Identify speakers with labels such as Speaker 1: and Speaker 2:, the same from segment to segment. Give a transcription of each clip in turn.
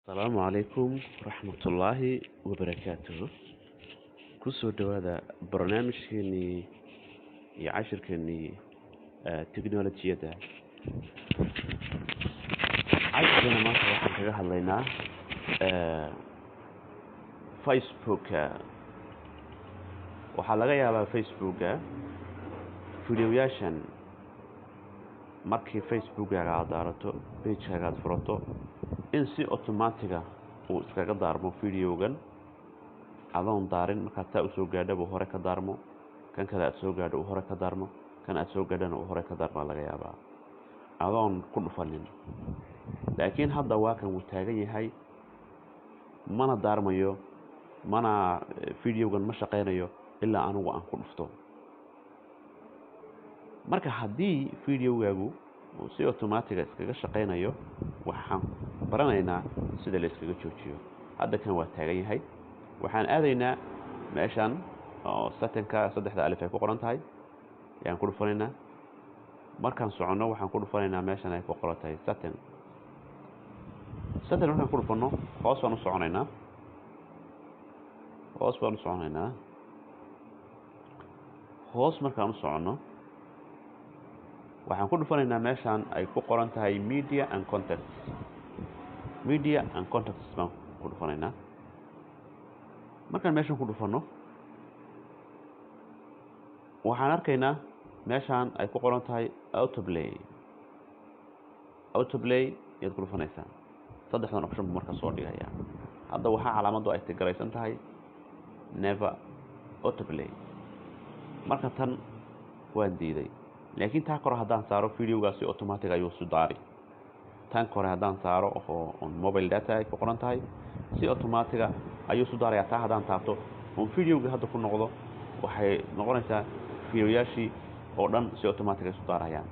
Speaker 1: السلام عليكم ورحمة الله وبركاته. كسو دوادا برنامج كني يعاشر كني تكنولوجيا دا عايزنا ما راح نتجه لنا فيسبوك وحلقة على فيسبوك فيديوياشن markii facebookgaaga aad daarato pagekaaga aad furato in si automatic uu iskaga daarmo videogan adoon daarin markaad taa usoo gaadhaba hore ka daarmo kan kale aad soo gaadho hore ka daarmo kan aad soo gaadhana hore ka daarmo laga yaabaa adoon ku dhufanin. laakiin hadda waa kan uu taagan yahay mana daarmayo mana videogan ma shaqeynayo ilaa anigu aan ku dhufto. marka haddii videogaagu uu si automatic iskaga shaqeynayo waxaan baranaynaa sida la iskaga joojiyo. hadda kan waa taagan yahay waxaan aadaynaa meeshan oo settingka saddexda alif ay ku qoran tahay ayaan ku dhufanaynaa. markaan socono waxaan ku dhufanaynaa meeshan ay ku qoran tahay setting markaan ku dhufano hoos baan u soconaynaa hoos markaan u socono waxaan ku dhufanaynaa meeshan ay ku qoran tahay media and contacts baan ku dhufanaynaa. markaan meeshan ku dhufano waxaan arkaynaa meeshan ay ku qoran tahay autoplay ayaad ku dhufanaysaa. saddexdan option buu markaa soo dhigayaa. hadda waxaa calaamadu ay tigaraysan tahay never autoplay. marka tan waan diiday, laakiin taa kore haddaan saaro videogaasi automatic ayuu isu daari. tan kore haddaan saaro oo on mobile data ay ku qoran tahay si automatic ayuu isu daarayaa. taa haddaan taabto on videoga hadda ku noqdo waxay noqonaysaa videoyaashii oo dhan si automatic isu daarayaan.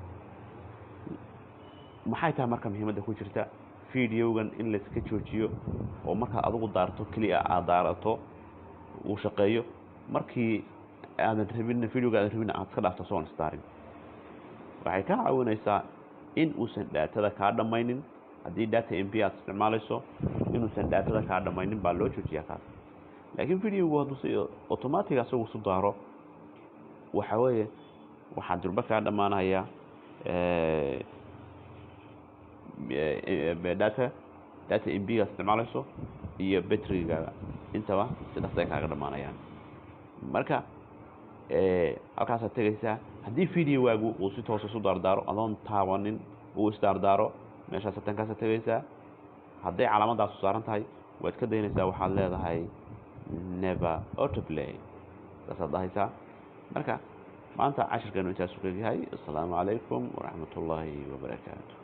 Speaker 1: maxay tahay marka muhiimadda ku jirta videogan in la iska joojiyo oo marka adigu daarto kaliya aad daarato uu shaqeeyo, markii aadan rabin videoga aad rabin aad iska dhaafto soo istaarin. waxay ka caawinaysaa in uusan daatada kaa dhamaynin. haddii data mb aad isticmaalayso inuusan daatada kaa dhamaynin baa loo joojiyaa kaas. laakiin videogu hadduu si automatic asagu isu daaro waxa weeye waxaa durba kaa dhamaanaya data mb aad isticmaalayso iyo batterygaaga intaba sidaas ay kaaga dhamaanayaan. marka halkaasaad tegaysaa. haddii videogaagu uu si toos isu daardaaro adoon taabanin uu isdaardaaro meeshaas tankaasa tegaysaa. hadday calaamadaasu saaran tahay waad ka daynaysaa. waxaad leedahay never autoplay saasaad dhahaysaa. marka maanta cashirkeenu intaasu ka yahay. assalaamu calaykum waraxmatullaahi wabarakaatu.